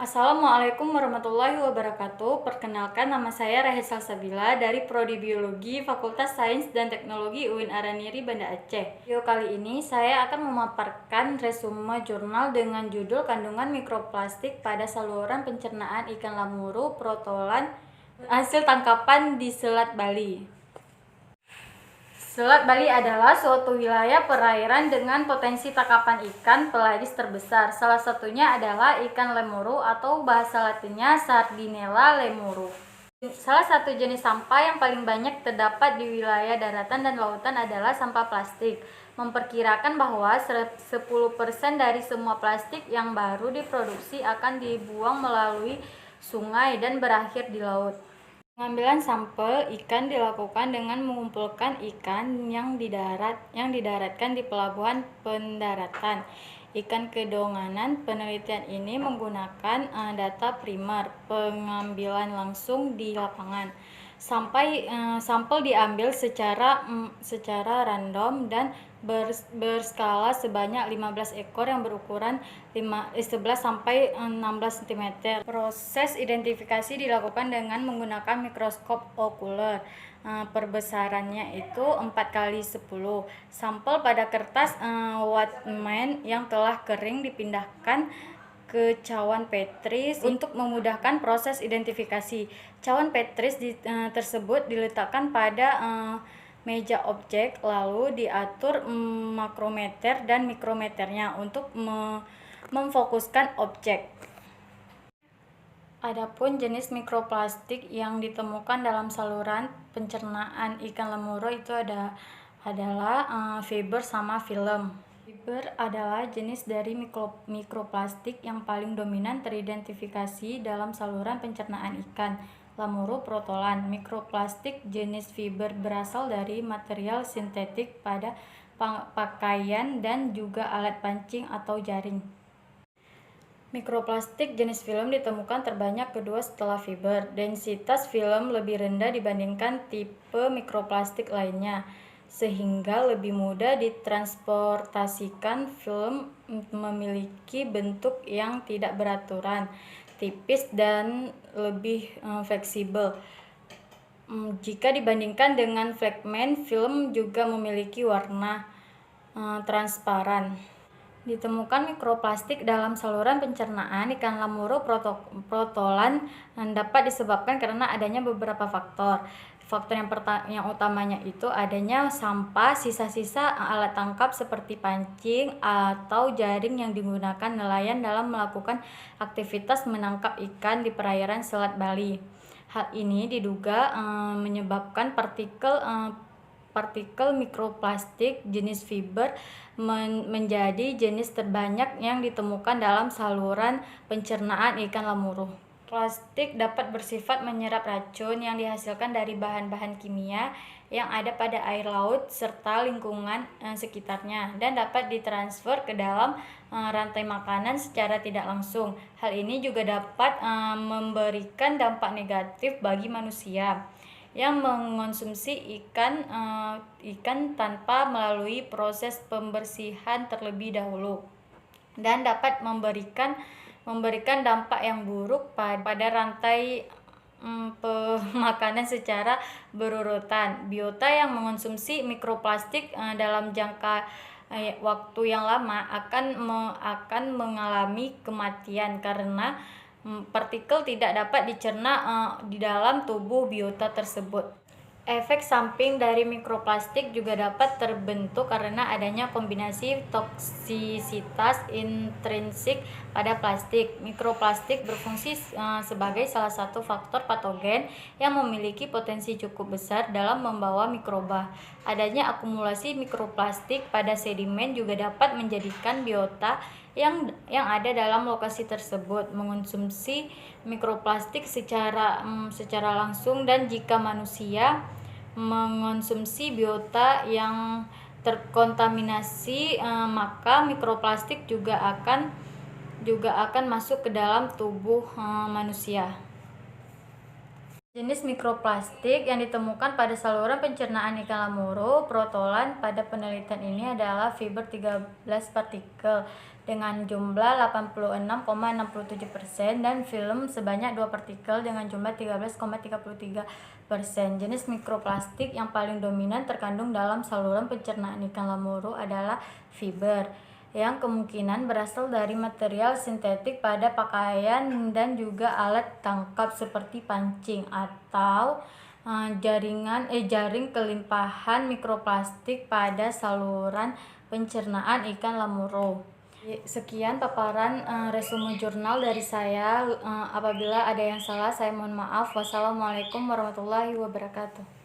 Assalamualaikum warahmatullahi wabarakatuh. Perkenalkan, nama saya Rehe Salsabila dari Prodi Biologi Fakultas Sains dan Teknologi UIN Araniri, Banda Aceh. Video kali ini saya akan memaparkan resume jurnal dengan judul Kandungan Mikroplastik pada Saluran Pencernaan Ikan Lamuru Protolan hasil tangkapan di Selat Bali. Selat Bali adalah suatu wilayah perairan dengan potensi tangkapan ikan pelagis terbesar. Salah satunya adalah ikan lemuru atau bahasa latinnya Sardinella lemuru. Salah satu jenis sampah yang paling banyak terdapat di wilayah daratan dan lautan adalah sampah plastik. Memperkirakan bahwa 10% dari semua plastik yang baru diproduksi akan dibuang melalui sungai dan berakhir di laut. Pengambilan sampel ikan dilakukan dengan mengumpulkan ikan yang didaratkan di pelabuhan pendaratan ikan kedonganan. Penelitian ini menggunakan data primer, pengambilan langsung di lapangan. Sampel diambil secara random dan berskala sebanyak 15 ekor yang berukuran 11 sampai 16 cm. Proses identifikasi dilakukan dengan menggunakan mikroskop okuler. Perbesarannya itu 4x10. Sampel pada kertas Whatman yang telah kering dipindahkan ke cawan Petris untuk memudahkan proses identifikasi. Cawan Petris tersebut diletakkan pada meja objek, lalu diatur makrometer dan mikrometernya untuk memfokuskan objek. Adapun jenis mikroplastik yang ditemukan dalam saluran pencernaan ikan lemuru itu adalah fiber sama film. Fiber adalah jenis dari mikroplastik yang paling dominan teridentifikasi dalam saluran pencernaan ikan lamuru protolan. Mikroplastik jenis fiber berasal dari material sintetik pada pakaian dan juga alat pancing atau jaring. Mikroplastik jenis film ditemukan terbanyak kedua setelah fiber. Densitas film lebih rendah dibandingkan tipe mikroplastik lainnya, sehingga lebih mudah ditransportasikan. Film memiliki bentuk yang tidak beraturan, tipis dan lebih fleksibel. Jika dibandingkan dengan fragmen, film juga memiliki warna transparan. Ditemukan mikroplastik dalam saluran pencernaan ikan lamuru protolan dapat disebabkan karena adanya beberapa faktor. Faktor yang utamanya itu adanya sampah, sisa-sisa alat tangkap seperti pancing atau jaring yang digunakan nelayan dalam melakukan aktivitas menangkap ikan di perairan Selat Bali. Hal ini diduga menyebabkan partikel mikroplastik jenis fiber menjadi jenis terbanyak yang ditemukan dalam saluran pencernaan ikan lamuru. Plastik dapat bersifat menyerap racun yang dihasilkan dari bahan-bahan kimia yang ada pada air laut serta lingkungan sekitarnya dan dapat ditransfer ke dalam rantai makanan secara tidak langsung. Hal ini juga dapat memberikan dampak negatif bagi manusia yang mengonsumsi ikan tanpa melalui proses pembersihan terlebih dahulu, dan dapat memberikan dampak yang buruk pada rantai pemakanan secara berurutan. Biota yang mengonsumsi mikroplastik dalam jangka waktu yang lama akan mengalami kematian karena partikel tidak dapat dicerna di dalam tubuh biota tersebut. Efek samping dari mikroplastik juga dapat terbentuk karena adanya kombinasi toksisitas intrinsik pada plastik. Mikroplastik berfungsi sebagai salah satu faktor patogen yang memiliki potensi cukup besar dalam membawa mikroba. Adanya akumulasi mikroplastik pada sedimen juga dapat menjadikan biota yang ada dalam lokasi tersebut mengonsumsi mikroplastik secara langsung, dan jika manusia mengonsumsi biota yang terkontaminasi maka mikroplastik juga akan masuk ke dalam tubuh manusia. Jenis mikroplastik yang ditemukan pada saluran pencernaan ikan lamuru protolan pada penelitian ini adalah fiber 13 partikel dengan jumlah 86,67% dan film sebanyak 2 partikel dengan jumlah 13,33%. Jenis mikroplastik yang paling dominan terkandung dalam saluran pencernaan ikan lamuru adalah fiber, yang kemungkinan berasal dari material sintetik pada pakaian dan juga alat tangkap seperti pancing atau jaring kelimpahan mikroplastik pada saluran pencernaan ikan lamuru. Sekian paparan resume jurnal dari saya. Apabila ada yang salah, saya mohon maaf. Wassalamualaikum warahmatullahi wabarakatuh.